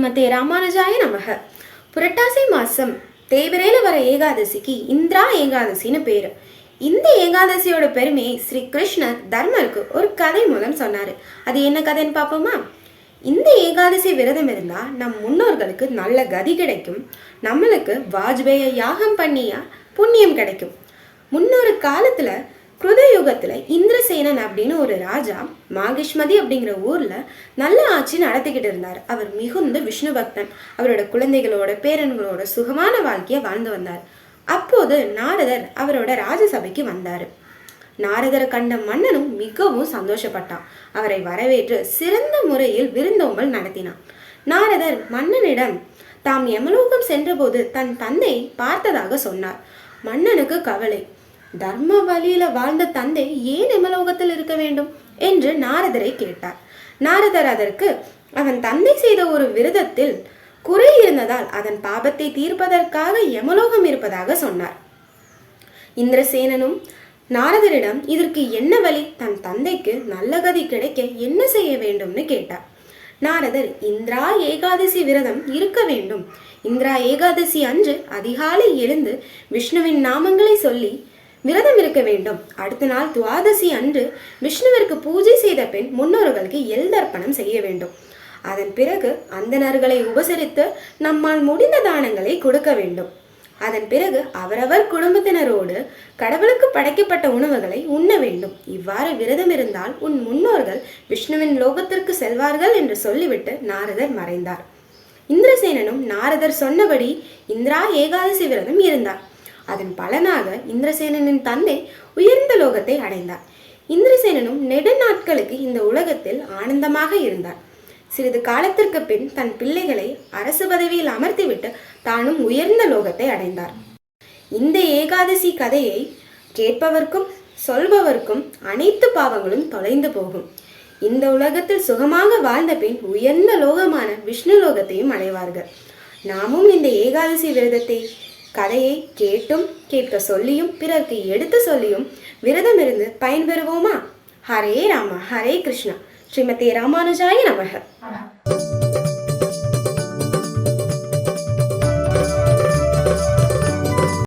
ஸ்ரீமதே ராமானுஜாய நமக. புரட்டாசி மாசம் தேய்பிரையில வர ஏகாதசிக்கு இந்திரா ஏகாதசின்னு பேரு. இந்த ஏகாதசியோட பெருமையை ஸ்ரீ கிருஷ்ணர் தர்மருக்கு ஒரு கதை மூலம் சொன்னாரு. அது என்ன கதைன்னு பார்ப்போமா? இந்த ஏகாதசி விரதம் இருந்தா நம் முன்னோர்களுக்கு நல்ல கதி கிடைக்கும், நம்மளுக்கு வாஜ்பேய யாகம் பண்ணியா புண்ணியம் கிடைக்கும். முன்னொரு காலத்துல கிருதயுகத்துல இந்திரசேனன் அப்படின்னு ஒரு ராஜா மாகிஷ்மதி அப்படிங்கிற ஊர்ல நல்ல ஆட்சி நடத்திக்கிட்டு இருந்தார். அவர் மிகுந்த விஷ்ணு பக்தன். அவரோட குழந்தைகளோட பேரன்களோட சுகமான வாழ்க்கைய வாழ்ந்து வந்தார். அப்போது நாரதர் அவரோட ராஜசபைக்கு வந்தாரு. நாரதரை கண்ட மன்னனும் மிகவும் சந்தோஷப்பட்டான். அவரை வரவேற்று சிறந்த முறையில் விருந்தோம்பல் நடத்தினான். நாரதர் மன்னனிடம் தாம் யமலோகம் சென்றபோது தன் தந்தை பார்த்ததாக சொன்னார். மன்னனுக்கு கவலை. தர்ம வழியில வாழ்ந்த தந்தை ஏன் யமலோகத்தில் இருக்க வேண்டும் என்று நாரதரை கேட்டார். நாரதர் அதற்கு அவன் தந்தை செய்த ஒரு விரதத்தில் குறை இருந்ததால் அதன் பாபத்தை தீர்ப்பதற்காக யமலோகம் இருப்பதாக சொன்னார். இந்திரசேனனும் நாரதரிடம் இதற்கு என்ன வழி, தன் தந்தைக்கு நல்ல கதி கிடைக்க என்ன செய்ய வேண்டும்னு கேட்டார். நாரதர் இந்திரா ஏகாதசி விரதம் இருக்க வேண்டும். இந்திரா ஏகாதசி அன்று அதிகாலை எழுந்து விஷ்ணுவின் நாமங்களை சொல்லி விரதம் இருக்க வேண்டும். அடுத்த நாள் துவாதசி அன்று விஷ்ணுவிற்கு பூஜை செய்த பின் முன்னோர்களுக்கு எல் தர்ப்பணம் செய்ய வேண்டும். அதன் பிறகு அந்தணர்களை உபசரித்து நம்மால் முடிந்த தானங்களை கொடுக்க வேண்டும். அதன் பிறகு அவரவர் குடும்பத்தினரோடு கடவுளுக்கு படைக்கப்பட்ட உணவுகளை உண்ண வேண்டும். இவ்வாறு விரதம் இருந்தால் உன் முன்னோர்கள் விஷ்ணுவின் லோகத்திற்கு செல்வார்கள் என்று சொல்லிவிட்டு நாரதர் மறைந்தார். இந்திரசேனனும் நாரதர் சொன்னபடி இந்திரா ஏகாதசி விரதம் இருந்தார். அதன் பலனாக இந்திரசேனனின் தந்தை உயர்ந்த லோகத்தை அடைந்தார். இந்திரசேனனும் நெடுநாட்களுக்கு இந்த உலகத்தில் ஆனந்தமாக இருந்தார். சிறிது காலத்திற்கு பின் தன் பிள்ளைகளை அரசு பதவியில் அமர்த்திவிட்டு தானும் உயர்ந்த லோகத்தை அடைந்தார். இந்த ஏகாதசி கதையை கேட்பவர்க்கும் சொல்பவர்க்கும் அனைத்து பாவங்களும் தொலைந்து போகும். இந்த உலகத்தில் சுகமாக வாழ்ந்த பின் உயர்ந்த லோகமான விஷ்ணு லோகத்தையும் அடைவார்கள். நாமும் இந்த ஏகாதசி விரதத்தை கதையை கேட்டும் கேட்க சொல்லியும் பிறருக்கு எடுத்து சொல்லியும் விரதம் இருந்து பயன்பெறுவோமா? ஹரே ராமா ஹரே கிருஷ்ணா. ஸ்ரீமதே ராமானுஜாய நமக.